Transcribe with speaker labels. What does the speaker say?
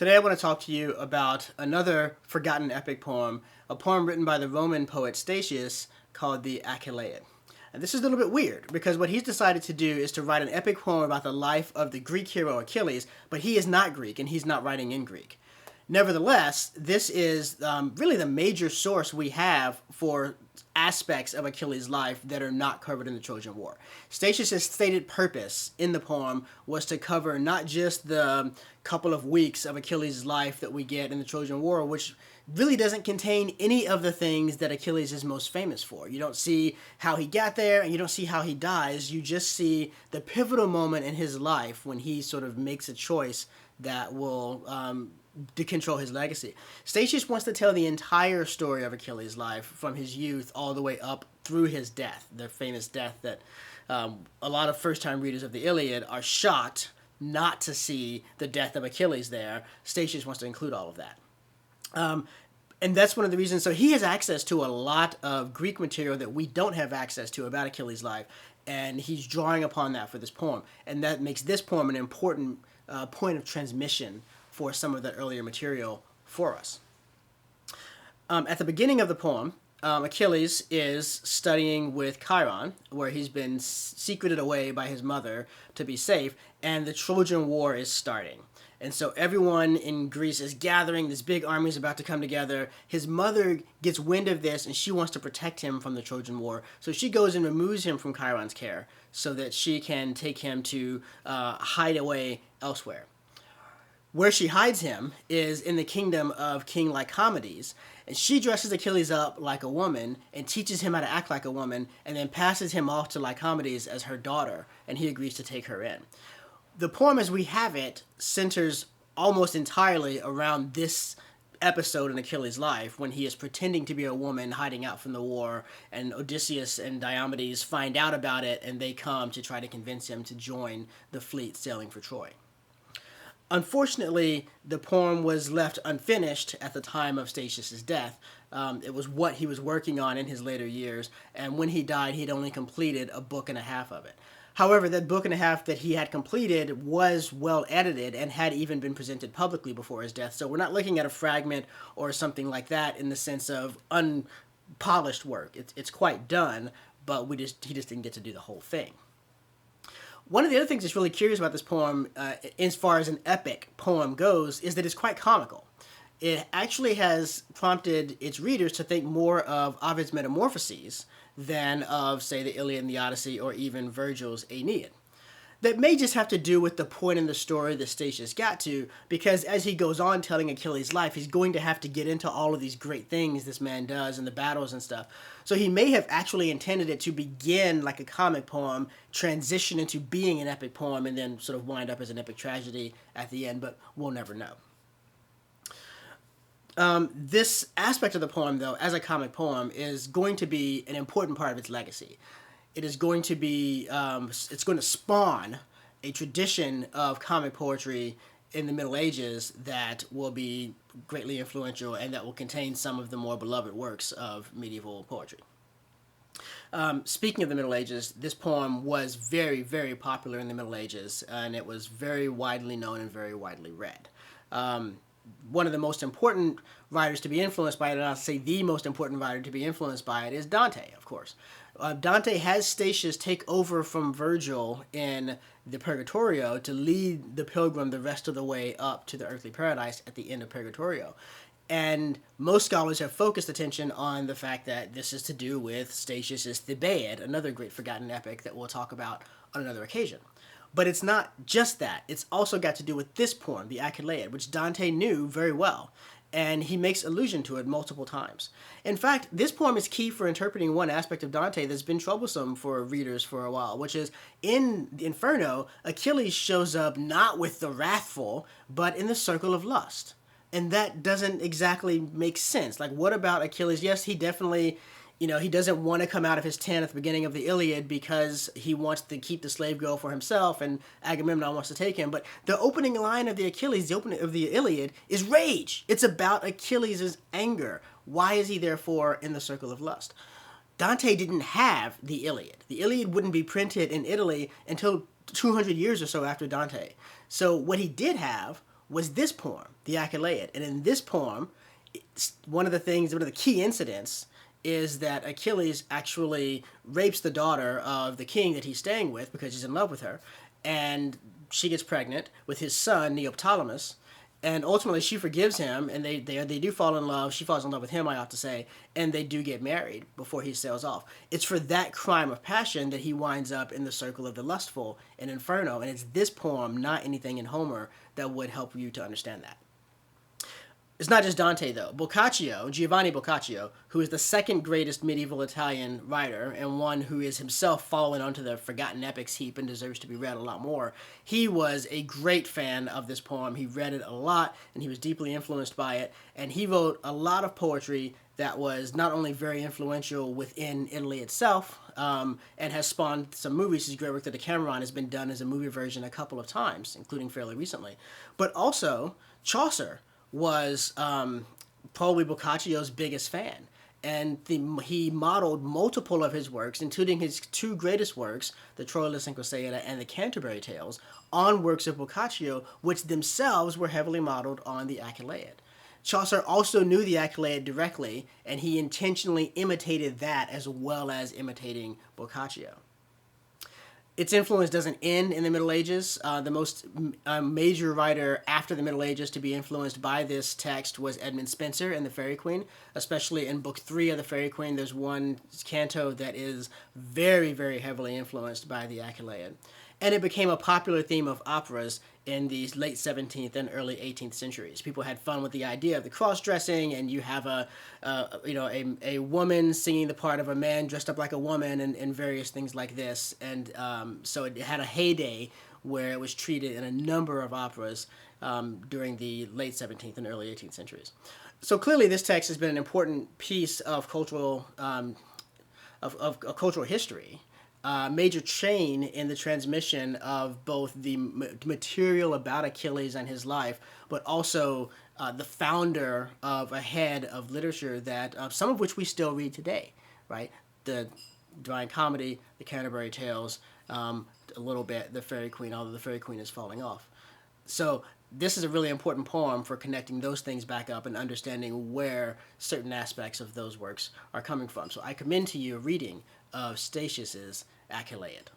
Speaker 1: Today I want to talk to you about another forgotten epic poem, a poem written by the Roman poet Statius called the Achilleid. And this is a little bit weird because what he's decided to do is to write an epic poem about the life of the Greek hero Achilles, but he is not Greek and he's not writing in Greek. Nevertheless, this is really the major source we have for aspects of Achilles' life that are not covered in the Trojan War. Statius' stated purpose in the poem was to cover not just the couple of weeks of Achilles' life that we get in the Trojan War, which really doesn't contain any of the things that Achilles is most famous for. You don't see how he got there and you don't see how he dies. You just see the pivotal moment in his life when he sort of makes a choice that will to control his legacy. Statius wants to tell the entire story of Achilles' life from his youth all the way up through his death, the famous death that a lot of first-time readers of the Iliad are shocked not to see the death of Achilles there. Statius wants to include all of that. And that's one of the reasons. So he has access to a lot of Greek material that we don't have access to about Achilles' life, and he's drawing upon that for this poem. And that makes this poem an important point of transmission for some of that earlier material for us. At the beginning of the poem, Achilles is studying with Chiron, where he's been secreted away by his mother to be safe, and the Trojan War is starting. And so everyone in Greece is gathering, this big army is about to come together. His mother gets wind of this, and she wants to protect him from the Trojan War. So she goes and removes him from Chiron's care so that she can take him to hide away elsewhere. Where she hides him is in the kingdom of King Lycomedes, and she dresses Achilles up like a woman and teaches him how to act like a woman, and then passes him off to Lycomedes as her daughter, and he agrees to take her in. The poem as we have it centers almost entirely around this episode in Achilles' life when he is pretending to be a woman hiding out from the war, and Odysseus and Diomedes find out about it, and they come to try to convince him to join the fleet sailing for Troy. Unfortunately, the poem was left unfinished at the time of Statius' death. It was what he was working on in his later years, and when he died, he'd only completed a book and a half of it. However, that book and a half that he had completed was well edited and had even been presented publicly before his death, so we're not looking at a fragment or something like that in the sense of unpolished work. It's quite done, but he just didn't get to do the whole thing. One of the other things that's really curious about this poem, as far as an epic poem goes, is that it's quite comical. It actually has prompted its readers to think more of Ovid's Metamorphoses than of, say, the Iliad and the Odyssey, or even Virgil's Aeneid. That may just have to do with the point in the story that Statius got to, because as he goes on telling Achilles' life, he's going to have to get into all of these great things this man does and the battles and stuff. So he may have actually intended it to begin like a comic poem, transition into being an epic poem, and then sort of wind up as an epic tragedy at the end, but we'll never know. This aspect of the poem, though, as a comic poem, is going to be an important part of its legacy. It is going to be, it's going to spawn a tradition of comic poetry in the Middle Ages that will be greatly influential and that will contain some of the more beloved works of medieval poetry. Speaking of the Middle Ages, this poem was very, very popular in the Middle Ages, and it was very widely known and very widely read. One of the most important writers to be influenced by it, and I'll say the most important writer to be influenced by it, is Dante, of course. Dante has Statius take over from Virgil in the Purgatorio to lead the pilgrim the rest of the way up to the earthly paradise at the end of Purgatorio. And most scholars have focused attention on the fact that this is to do with Statius' Thebaid, another great forgotten epic that we'll talk about on another occasion. But it's not just that. It's also got to do with this poem, the Achilleid, which Dante knew very well, and he makes allusion to it multiple times. In fact, this poem is key for interpreting one aspect of Dante that's been troublesome for readers for a while, which is in the Inferno, Achilles shows up not with the wrathful, but in the circle of lust. And that doesn't exactly make sense. Like, what about Achilles? Yes, he definitely, he doesn't want to come out of his tent at the beginning of the Iliad because he wants to keep the slave girl for himself and Agamemnon wants to take him. But the opening line of the Achilles, the opening of the Iliad, is rage. It's about Achilles' anger. Why is he therefore in the circle of lust? Dante didn't have the Iliad. The Iliad wouldn't be printed in Italy until 200 years or so after Dante. So what he did have was this poem, the Achilleid. And in this poem, one of the key incidents is that Achilles actually rapes the daughter of the king that he's staying with because he's in love with her, and she gets pregnant with his son Neoptolemus, and ultimately she forgives him, and they do fall in love. She falls in love with him, I ought to say, and they do get married before he sails off. It's for that crime of passion that he winds up in the circle of the lustful in Inferno, and it's this poem, not anything in Homer, that would help you to understand that. It's not just Dante, though. Boccaccio, Giovanni Boccaccio, who is the second greatest medieval Italian writer and one who is himself fallen onto the forgotten epics heap and deserves to be read a lot more, he was a great fan of this poem. He read it a lot, and he was deeply influenced by it, and he wrote a lot of poetry that was not only very influential within Italy itself, and has spawned some movies. His great work, The Decameron, has been done as a movie version a couple of times, including fairly recently. But also, Chaucer was probably Boccaccio's biggest fan. And he modeled multiple of his works, including his two greatest works, the Troilus and Cressida and the Canterbury Tales, on works of Boccaccio, which themselves were heavily modeled on the Achilleid. Chaucer also knew the Achilleid directly, and he intentionally imitated that as well as imitating Boccaccio. Its influence doesn't end in the Middle Ages. The most major writer after the Middle Ages to be influenced by this text was Edmund Spenser in The Faerie Queene, especially in Book 3 of The Faerie Queene. There's one canto that is very, very heavily influenced by the Achilleid. And it became a popular theme of operas in the late 17th and early 18th centuries. People had fun with the idea of the cross-dressing, and you have a woman singing the part of a man dressed up like a woman, and various things like this. And so it had a heyday where it was treated in a number of operas during the late 17th and early 18th centuries. So clearly, this text has been an important piece of cultural cultural history. Major chain in the transmission of both the material about Achilles and his life, but also the founder of a head of literature that some of which we still read today, right? The Divine Comedy, the Canterbury Tales, a little bit the Faerie Queene, although the Faerie Queene is falling off. So this is a really important poem for connecting those things back up and understanding where certain aspects of those works are coming from. So I commend to you a reading of Statius's Achilleid.